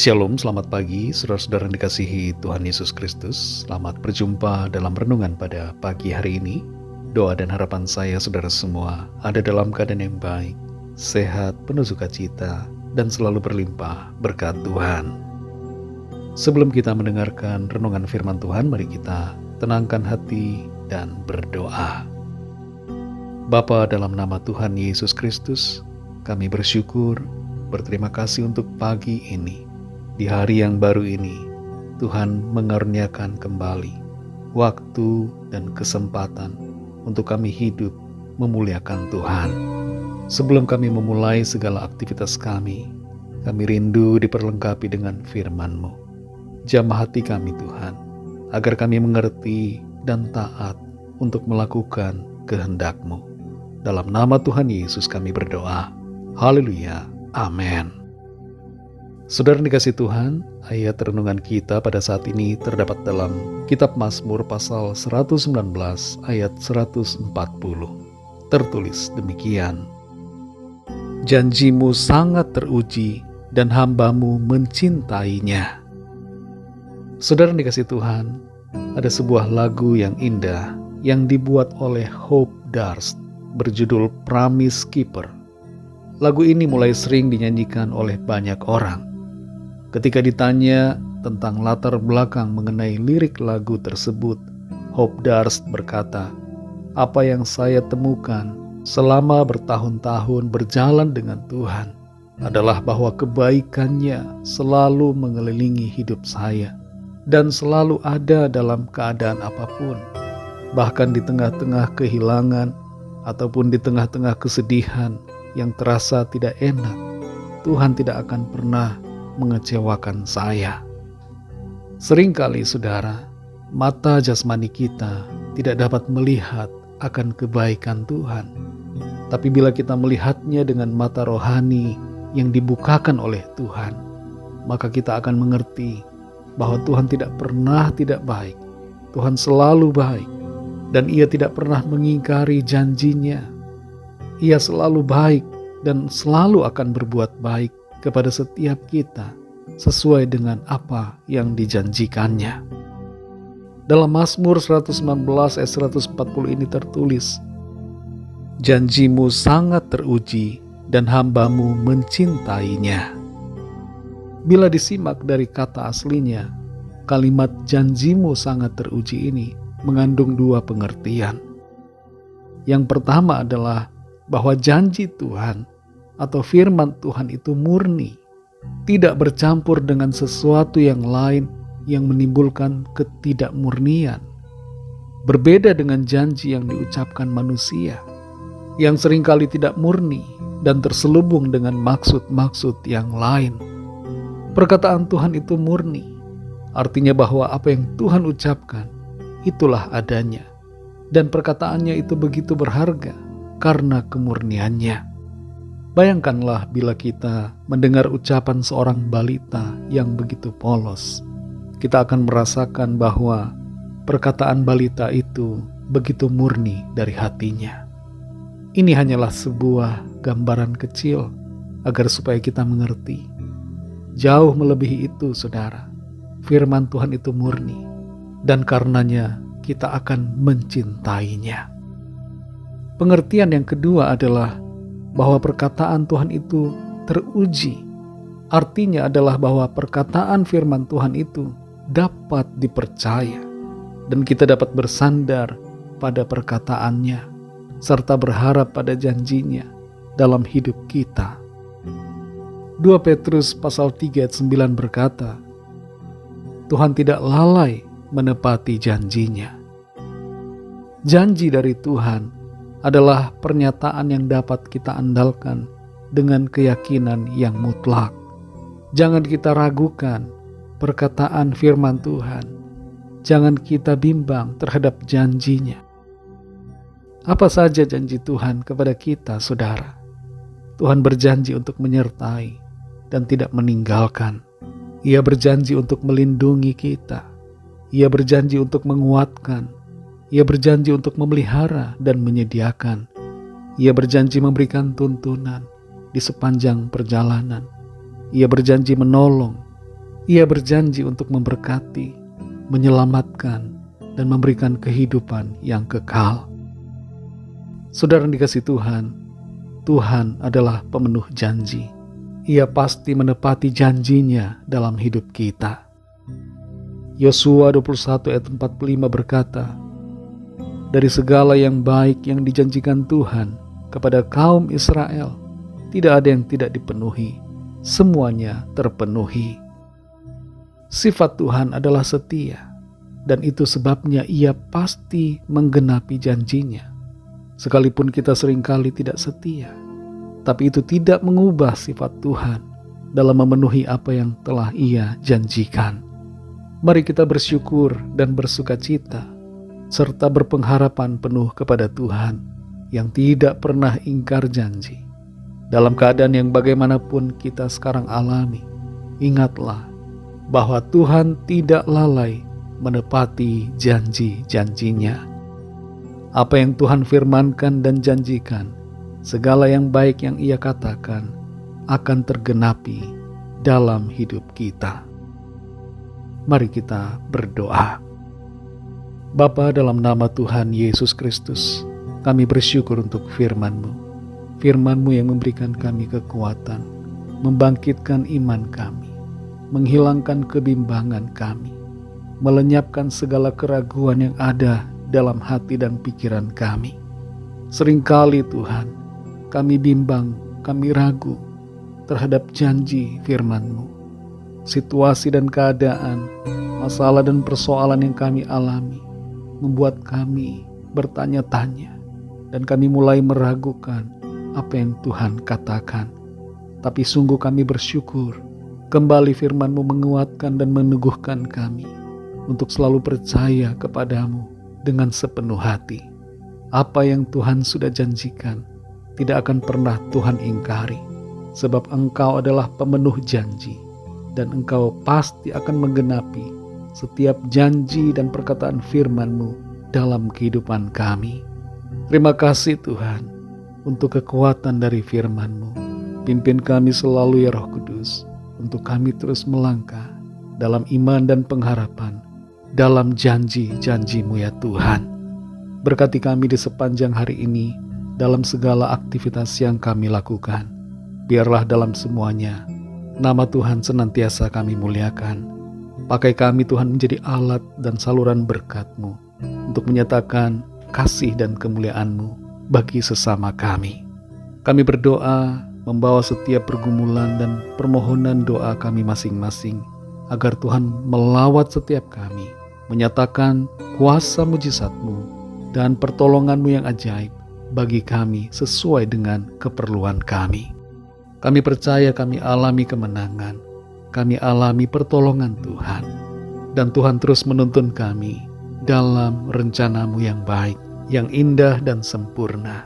Shalom, selamat pagi saudara-saudara yang dikasihi Tuhan Yesus Kristus. Selamat berjumpa dalam renungan pada pagi hari ini. Doa dan harapan saya saudara semua ada dalam keadaan yang baik, sehat, penuh sukacita, dan selalu berlimpah berkat Tuhan. Sebelum kita mendengarkan renungan firman Tuhan, mari kita tenangkan hati dan berdoa. Bapa, dalam nama Tuhan Yesus Kristus, kami bersyukur, berterima kasih untuk pagi ini. Di hari yang baru ini, Tuhan mengaruniakan kembali waktu dan kesempatan untuk kami hidup memuliakan Tuhan. Sebelum kami memulai segala aktivitas kami rindu diperlengkapi dengan firman-Mu. Jamah hati kami Tuhan, agar kami mengerti dan taat untuk melakukan kehendak-Mu. Dalam nama Tuhan Yesus kami berdoa. Haleluya. Amin. Saudara dikasih Tuhan, ayat renungan kita pada saat ini terdapat dalam kitab Mazmur pasal 119 ayat 140. Tertulis demikian: Janjimu sangat teruji dan hamba-Mu mencintainya. Saudara dikasih Tuhan, ada sebuah lagu yang indah yang dibuat oleh Hope Darst berjudul Promise Keeper. Lagu ini mulai sering dinyanyikan oleh banyak orang. Ketika ditanya tentang latar belakang mengenai lirik lagu tersebut, Hope Darst berkata, "Apa yang saya temukan selama bertahun-tahun berjalan dengan Tuhan adalah bahwa kebaikannya selalu mengelilingi hidup saya dan selalu ada dalam keadaan apapun. Bahkan di tengah-tengah kehilangan ataupun di tengah-tengah kesedihan yang terasa tidak enak, Tuhan tidak akan pernah mengecewakan saya." Seringkali saudara, mata jasmani kita tidak dapat melihat akan kebaikan Tuhan. Tapi bila kita melihatnya dengan mata rohani yang dibukakan oleh Tuhan, maka kita akan mengerti bahwa Tuhan tidak pernah tidak baik. Tuhan selalu baik dan Ia tidak pernah mengingkari janjinya. Ia selalu baik dan selalu akan berbuat baik kepada setiap kita sesuai dengan apa yang dijanjikannya. Dalam Mazmur 119 ayat 140 ini tertulis, Janjimu sangat teruji dan hamba-Mu mencintainya. Bila disimak dari kata aslinya, kalimat janjimu sangat teruji ini mengandung dua pengertian. Yang pertama adalah bahwa janji Tuhan atau firman Tuhan itu murni, tidak bercampur dengan sesuatu yang lain yang menimbulkan ketidakmurnian. Berbeda dengan janji yang diucapkan manusia, yang seringkali tidak murni dan terselubung dengan maksud-maksud yang lain. Perkataan Tuhan itu murni, artinya bahwa apa yang Tuhan ucapkan, itulah adanya. Dan perkataannya itu begitu berharga karena kemurniannya. Bayangkanlah bila kita mendengar ucapan seorang balita yang begitu polos. Kita akan merasakan bahwa perkataan balita itu begitu murni dari hatinya. Ini hanyalah sebuah gambaran kecil agar supaya kita mengerti. Jauh melebihi itu, saudara. Firman Tuhan itu murni dan karenanya kita akan mencintainya. Pengertian yang kedua adalah bahwa perkataan Tuhan itu teruji. Artinya adalah bahwa perkataan firman Tuhan itu dapat dipercaya dan kita dapat bersandar pada perkataannya serta berharap pada janjinya dalam hidup kita. 2 Petrus pasal 3 ayat 9 berkata, Tuhan tidak lalai menepati janjinya. Janji dari Tuhan adalah pernyataan yang dapat kita andalkan dengan keyakinan yang mutlak. Jangan kita ragukan perkataan firman Tuhan. Jangan kita bimbang terhadap janjinya. Apa saja janji Tuhan kepada kita, saudara? Tuhan berjanji untuk menyertai dan tidak meninggalkan. Ia berjanji untuk melindungi kita. Ia berjanji untuk menguatkan. Ia berjanji untuk memelihara dan menyediakan. Ia berjanji memberikan tuntunan di sepanjang perjalanan. Ia berjanji menolong Ia berjanji untuk memberkati, menyelamatkan, dan memberikan kehidupan yang kekal. Saudara yang dikasihi Tuhan, Tuhan adalah pemenuh janji. Ia pasti menepati janjinya dalam hidup kita. Yosua 21 ayat 45 berkata, "Dari segala yang baik yang dijanjikan Tuhan kepada kaum Israel, tidak ada yang tidak dipenuhi, semuanya terpenuhi." Sifat Tuhan adalah setia, dan itu sebabnya Ia pasti menggenapi janjinya. Sekalipun kita seringkali tidak setia, tapi itu tidak mengubah sifat Tuhan dalam memenuhi apa yang telah Ia janjikan. Mari kita bersyukur dan bersukacita, serta berpengharapan penuh kepada Tuhan yang tidak pernah ingkar janji. Dalam keadaan yang bagaimanapun kita sekarang alami, ingatlah bahwa Tuhan tidak lalai menepati janji-janjinya. Apa yang Tuhan firmankan dan janjikan, segala yang baik yang Ia katakan akan tergenapi dalam hidup kita. Mari kita berdoa. Bapa, dalam nama Tuhan Yesus Kristus, kami bersyukur untuk firman-Mu. Firman-Mu yang memberikan kami kekuatan, membangkitkan iman kami, menghilangkan kebimbangan kami, melenyapkan segala keraguan yang ada dalam hati dan pikiran kami. Seringkali Tuhan, kami bimbang, kami ragu terhadap janji firman-Mu. Situasi dan keadaan, masalah dan persoalan yang kami alami membuat kami bertanya-tanya, dan kami mulai meragukan apa yang Tuhan katakan. Tapi sungguh kami bersyukur, kembali firman-Mu menguatkan dan meneguhkan kami untuk selalu percaya kepadamu dengan sepenuh hati. Apa yang Tuhan sudah janjikan tidak akan pernah Tuhan ingkari, sebab Engkau adalah pemenuh janji, dan Engkau pasti akan menggenapi setiap janji dan perkataan firman-Mu dalam kehidupan kami. Terima kasih Tuhan untuk kekuatan dari firman-Mu. Pimpin kami selalu ya Roh Kudus, untuk kami terus melangkah dalam iman dan pengharapan dalam janji-janji-Mu ya Tuhan. Berkati kami di sepanjang hari ini dalam segala aktivitas yang kami lakukan. Biarlah dalam semuanya nama Tuhan senantiasa kami muliakan. Pakai kami Tuhan menjadi alat dan saluran berkat-Mu untuk menyatakan kasih dan kemuliaan-Mu bagi sesama kami. Kami berdoa membawa setiap pergumulan dan permohonan doa kami masing-masing, agar Tuhan melawat setiap kami, menyatakan kuasa mujizat-Mu dan pertolongan-Mu yang ajaib bagi kami sesuai dengan keperluan kami. Kami percaya kami alami kemenangan, kami alami pertolongan Tuhan, dan Tuhan terus menuntun kami dalam rencana-Mu yang baik, yang indah dan sempurna.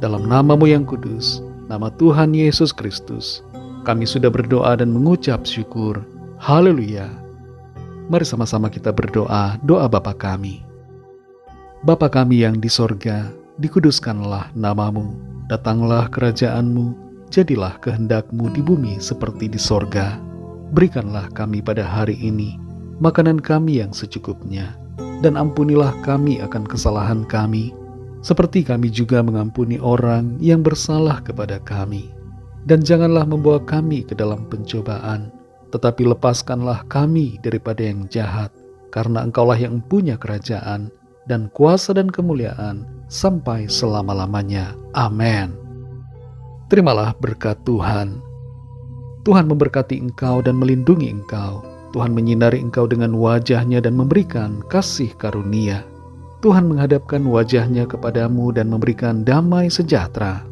Dalam nama-Mu yang kudus, nama Tuhan Yesus Kristus, kami sudah berdoa dan mengucap syukur. Haleluya. Mari sama-sama kita berdoa, doa Bapa kami. Bapa kami yang di sorga, dikuduskanlah nama-Mu, datanglah kerajaan-Mu, jadilah kehendak-Mu di bumi seperti di sorga. Berikanlah kami pada hari ini makanan kami yang secukupnya, dan ampunilah kami akan kesalahan kami, seperti kami juga mengampuni orang yang bersalah kepada kami. Dan janganlah membawa kami ke dalam pencobaan, tetapi lepaskanlah kami daripada yang jahat, karena Engkaulah yang punya kerajaan, dan kuasa dan kemuliaan, sampai selama-lamanya. Amin. Terimalah berkat Tuhan. Tuhan memberkati engkau dan melindungi engkau. Tuhan menyinari engkau dengan wajah-Nya dan memberikan kasih karunia. Tuhan menghadapkan wajah-Nya kepadamu dan memberikan damai sejahtera.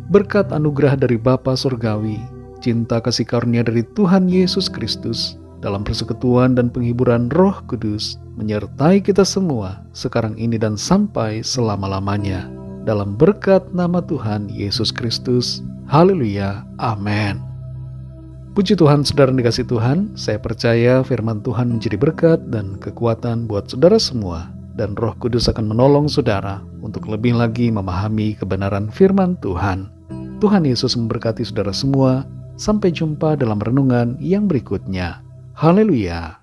Berkat anugerah dari Bapa Surgawi, cinta kasih karunia dari Tuhan Yesus Kristus, dalam persekutuan dan penghiburan Roh Kudus, menyertai kita semua sekarang ini dan sampai selama-lamanya. Dalam berkat nama Tuhan Yesus Kristus. Haleluya. Amin. Puji Tuhan, saudara dikasih Tuhan, saya percaya firman Tuhan menjadi berkat dan kekuatan buat saudara semua, dan Roh Kudus akan menolong saudara untuk lebih lagi memahami kebenaran firman Tuhan. Tuhan Yesus memberkati saudara semua. Sampai jumpa dalam renungan yang berikutnya. Haleluya!